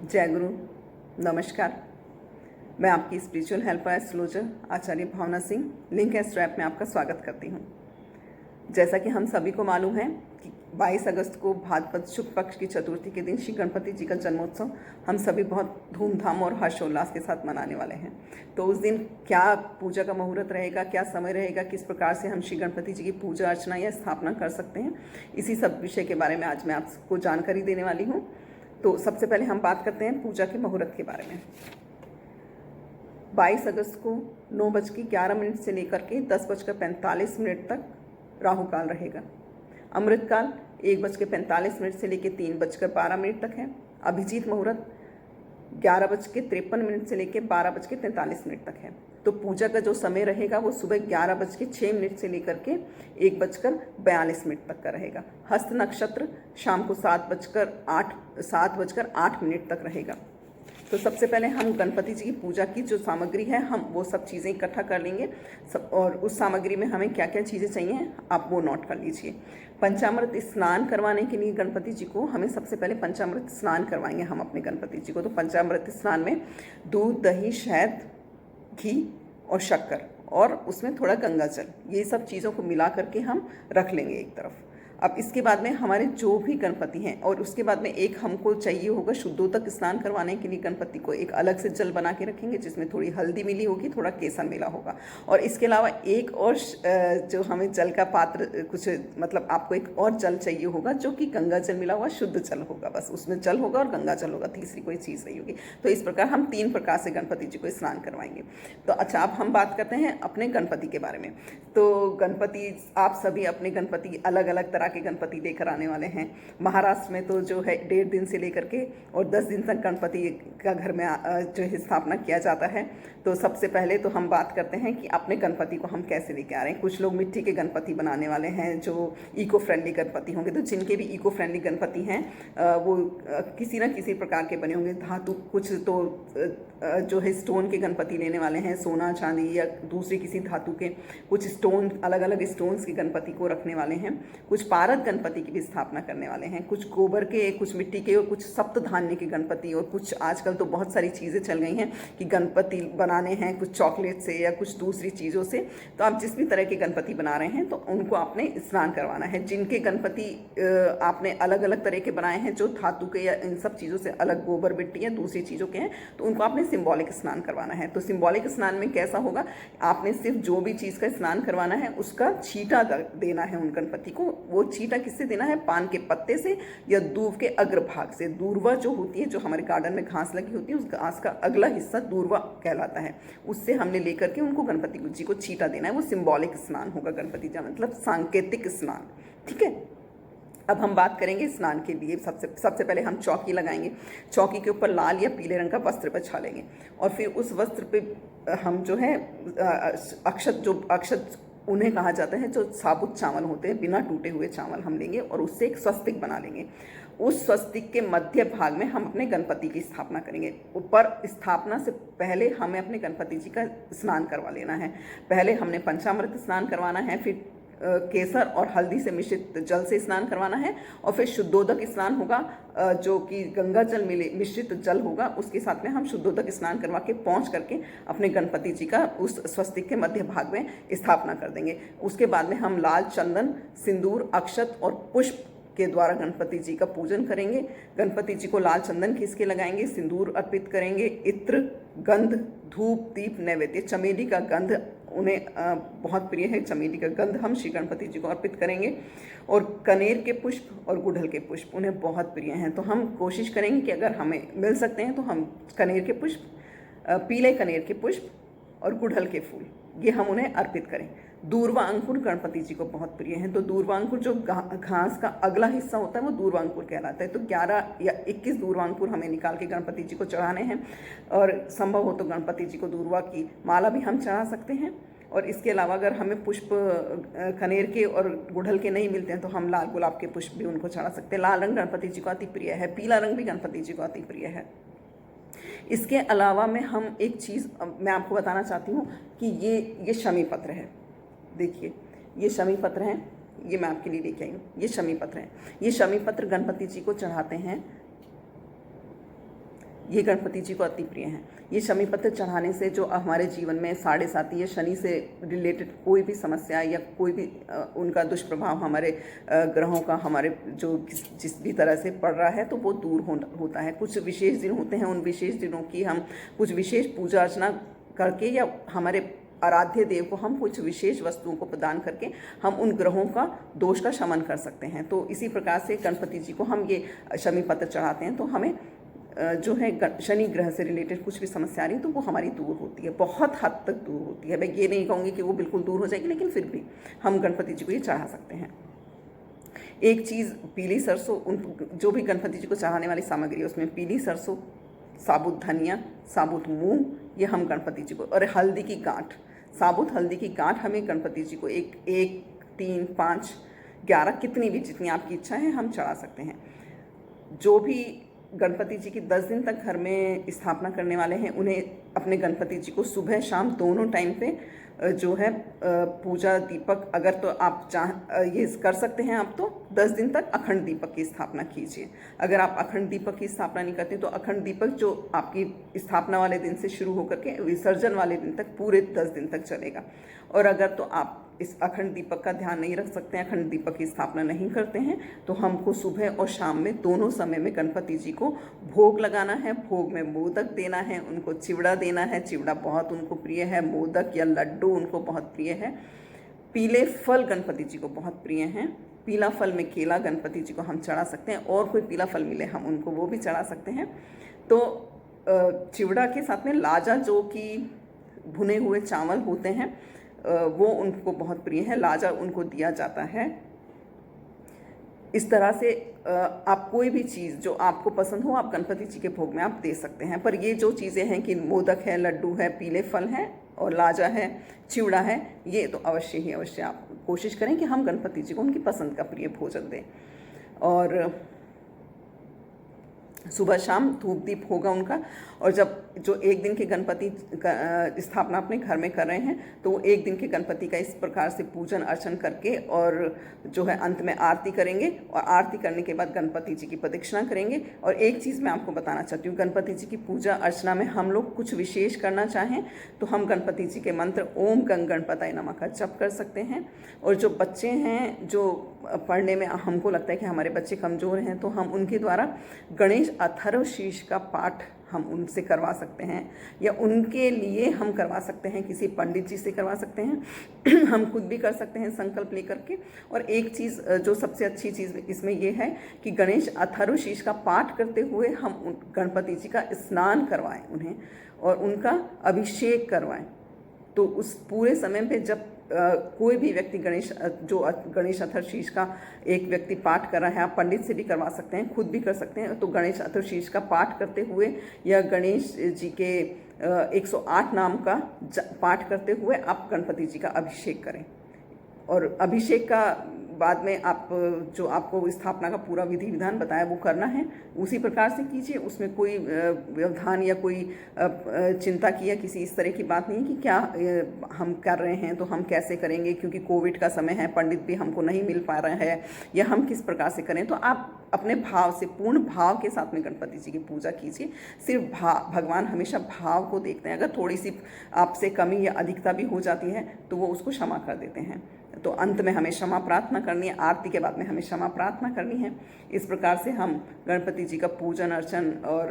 जय गुरु। नमस्कार। मैं आपकी स्पिरिचुअल हेल्पर एस्ट्रोलॉजर आचार्य भावना सिंह लिंक एस्ट्रो ऐप में आपका स्वागत करती हूँ। जैसा कि हम सभी को मालूम है कि 22 अगस्त को भाद्रपद शुक्ल पक्ष की चतुर्थी के दिन श्री गणपति जी का जन्मोत्सव हम सभी बहुत धूमधाम और हर्षोल्लास के साथ मनाने वाले हैं। तो उस दिन क्या पूजा का मुहूर्त रहेगा, क्या समय रहेगा, किस प्रकार से हम श्री गणपति जी की पूजा अर्चना या स्थापना कर सकते हैं, इसी सब विषय के बारे में आज मैं आपको जानकारी देने वाली हूँ। तो सबसे पहले हम बात करते हैं पूजा के मुहूर्त के बारे में। 22 अगस्त को 9:11 से लेकर के 10:45 तक राहु काल रहेगा। अमृत काल 1:45 से लेकर 3:12 तक है। अभिजीत मुहूर्त 11:53 से लेकर 12:43 तक है। तो पूजा का जो समय रहेगा वो सुबह 11:06 से लेकर के 1:42 तक का रहेगा। हस्त नक्षत्र शाम को 7:08 तक रहेगा। तो सबसे पहले हम गणपति जी की पूजा की जो सामग्री है हम वो सब चीज़ें इकट्ठा कर लेंगे और उस सामग्री में हमें क्या क्या चीज़ें चाहिए आप वो नोट कर लीजिए। पंचामृत स्नान करवाने के लिए गणपति जी को हमें सबसे पहले पंचामृत स्नान करवाएंगे हम अपने गणपति जी को। तो पंचामृत स्नान में दूध, दही, शहद, घी और शक्कर और उसमें थोड़ा गंगा जल, ये सब चीज़ों को मिला करके हम रख लेंगे एक तरफ। अब इसके बाद में हमारे जो भी गणपति हैं और उसके बाद में एक हमको चाहिए होगा शुद्धोदक स्नान करवाने के लिए गणपति को एक अलग से जल बना के रखेंगे जिसमें थोड़ी हल्दी मिली होगी, थोड़ा केसर मिला होगा। और इसके अलावा एक और जो हमें जल का पात्र कुछ मतलब आपको एक और जल चाहिए होगा जो कि गंगा जल मिला हुआ शुद्ध जल होगा, बस उसमें जल होगा और गंगा जल होगा, तीसरी कोई चीज़ नहीं होगी। तो इस प्रकार हम 3 प्रकार से गणपति जी को स्नान करवाएंगे। तो अच्छा, अब हम बात करते हैं अपने गणपति के बारे में। तो गणपति आप सभी अपने गणपति अलग अलग तरह के गणपति लेकर आने वाले हैं। महाराष्ट्र में तो जो है 1.5 दिन से लेकर के और 10 दिन तक गणपति का घर में जो है स्थापना किया जाता है। तो सबसे पहले तो हम बात करते हैं कि अपने गणपति को हम कैसे लेके आ रहे हैं। कुछ लोग मिट्टी के गणपति बनाने वाले हैं जो इको फ्रेंडली गणपति होंगे। तो जिनके भी इको फ्रेंडली गणपति हैं वो किसी न किसी प्रकार के बने होंगे। धातु कुछ तो जो है स्टोन के गणपति लेने वाले हैं, सोना चांदी या दूसरी किसी धातु के कुछ स्टोन, अलग अलग स्टोन्स के गणपति को रखने वाले हैं। कुछ पारद गणपति की भी स्थापना करने वाले हैं, कुछ गोबर के, कुछ मिट्टी के और कुछ सप्त धान्य के गणपति। और कुछ आजकल तो बहुत सारी चीज़ें चल गई हैं कि गणपति बनाने हैं कुछ चॉकलेट से या कुछ दूसरी चीज़ों से। तो आप जिस भी तरह के गणपति बना रहे हैं तो उनको आपने स्नान करवाना है। जिनके गणपति आपने अलग अलग तरह के बनाए हैं जो धातु के या इन सब चीज़ों से अलग, गोबर, मिट्टी या दूसरी चीज़ों के हैं, तो उनको आपने सिंबॉलिक स्नान करवाना है। तो सिंबॉलिक स्नान में कैसा होगा, आपने सिर्फ जो भी चीज़ का स्नान करवाना है उसका छींटा देना है उन गणपति को। वो छींटा किससे देना है, पान के पत्ते से या दूब के अग्रभाग से। दूर्वा जो होती है, जो हमारे गार्डन में घास लगी होती है, उस घास का अगला हिस्सा दूर्वा कहलाता है। उससे हमने लेकर के उनको गणपति जी को छींटा देना है। वो सिंबॉलिक स्नान होगा गणपति जी, मतलब सांकेतिक स्नान। ठीक है। अब हम बात करेंगे स्नान के लिए। सबसे पहले हम चौकी लगाएंगे। चौकी के ऊपर लाल या पीले रंग का वस्त्र बिछा लेंगे और फिर उस वस्त्र पे हम जो है अक्षत उन्हें कहा जाता है जो साबुत चावल होते हैं, बिना टूटे हुए चावल हम लेंगे और उससे एक स्वस्तिक बना लेंगे। उस स्वस्तिक के मध्य भाग में हम अपने गणपति की स्थापना करेंगे। ऊपर स्थापना से पहले हमें अपने गणपति जी का स्नान करवा लेना है। पहले हमने पंचामृत स्नान करवाना है, फिर केसर और हल्दी से मिश्रित जल से स्नान करवाना है और फिर शुद्धोदक स्नान होगा जो कि गंगा जल मिश्रित जल होगा। उसके साथ में हम शुद्धोदक स्नान करवा के पहुँच करके अपने गणपति जी का उस स्वस्तिक के मध्य भाग में स्थापना कर देंगे। उसके बाद में हम लाल चंदन, सिंदूर, अक्षत और पुष्प के द्वारा गणपति जी का पूजन करेंगे। गणपति जी को लाल चंदन खींच के लगाएंगे, सिंदूर अर्पित करेंगे, इत्र, गंध, धूप, दीप, नैवेद्य, चमेली का गंध उन्हें बहुत प्रिय है, चमेली का गंध हम श्री गणपति जी को अर्पित करेंगे। और कनेर के पुष्प और गुड़हल के पुष्प उन्हें बहुत प्रिय हैं। तो हम कोशिश करेंगे कि अगर हमें मिल सकते हैं तो हम कनेर के पुष्प, पीले कनेर के पुष्प और गुड़हल के फूल ये हम उन्हें अर्पित करें। दूर्वा अंकुर गणपति जी को बहुत प्रिय हैं। तो दूर्वा अंकुर जो घास का अगला हिस्सा होता है वो दूर्वा अंकुर कहलाता है। तो 11 या 21 दूर्वा अंकुर हमें निकाल के गणपति जी को चढ़ाने हैं और संभव हो तो गणपति जी को दूर्वा की माला भी हम चढ़ा सकते हैं। और इसके अलावा अगर हमें पुष्प कनेर के और गुड़हल के नहीं मिलते हैं तो हम लाल गुलाब के पुष्प भी उनको चढ़ा सकते हैं। लाल रंग गणपति जी को अति प्रिय है, पीला रंग भी गणपति जी को अति प्रिय है। इसके अलावा में हम एक चीज़ मैं आपको बताना चाहती हूँ कि ये शमी पत्र है। देखिए ये शमी पत्र हैं, ये मैं आपके लिए लेके आई हूँ। ये शमी पत्र हैं। ये शमी पत्र गणपति जी को चढ़ाते हैं ये गणपति जी को अति प्रिय हैं। ये शमी पत्र चढ़ाने से जो हमारे जीवन में साढ़े साती या शनि से रिलेटेड कोई भी समस्या या कोई भी उनका दुष्प्रभाव हमारे ग्रहों का हमारे जो जिस भी तरह से पड़ रहा है तो वो दूर होता है। कुछ विशेष दिन होते हैं, उन विशेष दिनों की हम कुछ विशेष पूजा अर्चना करके या हमारे आराध्य देव को हम कुछ विशेष वस्तुओं को प्रदान करके हम उन ग्रहों का दोष का शमन कर सकते हैं। तो इसी प्रकार से गणपति जी को हम ये शमी पत्र चढ़ाते हैं तो हमें जो है शनि ग्रह से रिलेटेड कुछ भी समस्या आ रही है तो वो हमारी दूर होती है, बहुत हद तक दूर होती है। मैं ये नहीं कहूँगी कि वो बिल्कुल दूर हो जाएगी, लेकिन फिर भी हम गणपति जी को ये चढ़ा सकते हैं। एक चीज़ पीली सरसों, उन जो भी गणपति जी को चढ़ाने वाली सामग्री है उसमें पीली सरसों, साबुत धनिया, साबुत मूंग, ये हम गणपति जी को, और हल्दी की गांठ, साबुत हल्दी की गांठ हमें गणपति जी को 1, 3, 5, 11 कितनी भी जितनी आपकी इच्छा है हम चढ़ा सकते हैं। जो भी गणपति जी की 10 दिन तक घर में स्थापना करने वाले हैं उन्हें अपने गणपति जी को सुबह शाम दोनों टाइम पे जो है पूजा दीपक, अगर तो आप ये कर सकते हैं आप तो 10 दिन तक अखंड दीपक की स्थापना कीजिए। अगर आप अखंड दीपक की स्थापना नहीं करते तो अखंड दीपक जो आपकी स्थापना वाले दिन से शुरू होकर के विसर्जन वाले दिन तक पूरे 10 दिन तक चलेगा। और अगर तो आप इस अखंड दीपक का ध्यान नहीं रख सकते हैं, अखंड दीपक की स्थापना नहीं करते हैं, तो हमको सुबह और शाम में दोनों समय में गणपति जी को भोग लगाना है। भोग में मोदक देना है, उनको चिवड़ा देना है, चिवड़ा बहुत उनको प्रिय है, मोदक या लड्डू उनको बहुत प्रिय है। पीले फल गणपति जी को बहुत प्रिय हैं, पीला फल में केला गणपति जी को हम चढ़ा सकते हैं, और कोई पीला फल मिले हम उनको वो भी चढ़ा सकते हैं। तो चिवड़ा के साथ में लाजा जो कि भुने हुए चावल होते हैं वो उनको बहुत प्रिय है, लाजा उनको दिया जाता है। इस तरह से आप कोई भी चीज़ जो आपको पसंद हो आप गणपति जी के भोग में आप दे सकते हैं। पर ये जो चीज़ें हैं कि मोदक है, लड्डू है, पीले फल हैं और लाजा है, चिवड़ा है, ये तो अवश्य ही अवश्य आप कोशिश करें कि हम गणपति जी को उनकी पसंद का प्रिय भोजन दें। और सुबह शाम धूप दीप होगा उनका। और जब जो 1 दिन के गणपति का स्थापना अपने घर में कर रहे हैं तो वो 1 दिन के गणपति का इस प्रकार से पूजन अर्चन करके और जो है अंत में आरती करेंगे, और आरती करने के बाद गणपति जी की प्रदक्षिणा करेंगे। और एक चीज़ मैं आपको बताना चाहती हूँ, गणपति जी की पूजा अर्चना में हम लोग कुछ विशेष करना चाहें तो हम गणपति जी के मंत्र ओम गं गणपताय नमः का जप कर सकते हैं। और जो बच्चे हैं जो पढ़ने में हमको लगता है कि हमारे बच्चे कमज़ोर हैं तो हम उनके द्वारा गणेश अथर्वशीर्ष का पाठ हम उनसे करवा सकते हैं, या उनके लिए हम करवा सकते हैं, किसी पंडित जी से करवा सकते हैं हम खुद भी कर सकते हैं संकल्प लेकर के। और एक चीज़ जो सबसे अच्छी चीज़ इसमें यह है कि गणेश अथर्वशीर्ष का पाठ करते हुए हम गणपति जी का स्नान करवाएं उन्हें और उनका अभिषेक करवाएं। तो उस पूरे समय पे जब कोई भी व्यक्ति गणेश अथर्वशीर्ष का एक व्यक्ति पाठ कर रहा है, आप पंडित से भी करवा सकते हैं, खुद भी कर सकते हैं। तो गणेश अथर्वशीर्ष का पाठ करते हुए या गणेश जी के 108 नाम का पाठ करते हुए आप गणपति जी का अभिषेक करें। और अभिषेक का बाद में आप जो आपको स्थापना का पूरा विधि विधान बताया वो करना है, उसी प्रकार से कीजिए। उसमें कोई व्यवधान या कोई चिंता की या किसी इस तरह की बात नहीं कि क्या हम कर रहे हैं तो हम कैसे करेंगे, क्योंकि कोविड का समय है, पंडित भी हमको नहीं मिल पा रहे हैं, या हम किस प्रकार से करें। तो आप अपने भाव से, पूर्ण भाव के साथ में गणपति जी की पूजा कीजिए। सिर्फ भगवान हमेशा भाव को देखते हैं। अगर थोड़ी सी आपसे कमी या अधिकता भी हो जाती है तो वो उसको क्षमा कर देते हैं। तो अंत में हमें क्षमा प्रार्थना करनी है, आरती के बाद में हमें क्षमा प्रार्थना करनी है। इस प्रकार से हम गणपति जी का पूजन अर्चन और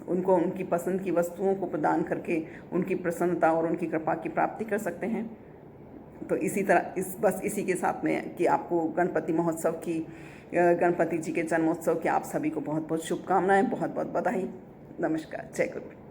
उनको उनकी पसंद की वस्तुओं को प्रदान करके उनकी प्रसन्नता और उनकी कृपा की प्राप्ति कर सकते हैं। तो इसी तरह बस इसी के साथ में कि आपको गणपति महोत्सव की, गणपति जी के जन्मोत्सव की आप सभी को बहुत बहुत शुभकामनाएं, बहुत बहुत बधाई। नमस्कार, जय गुरु।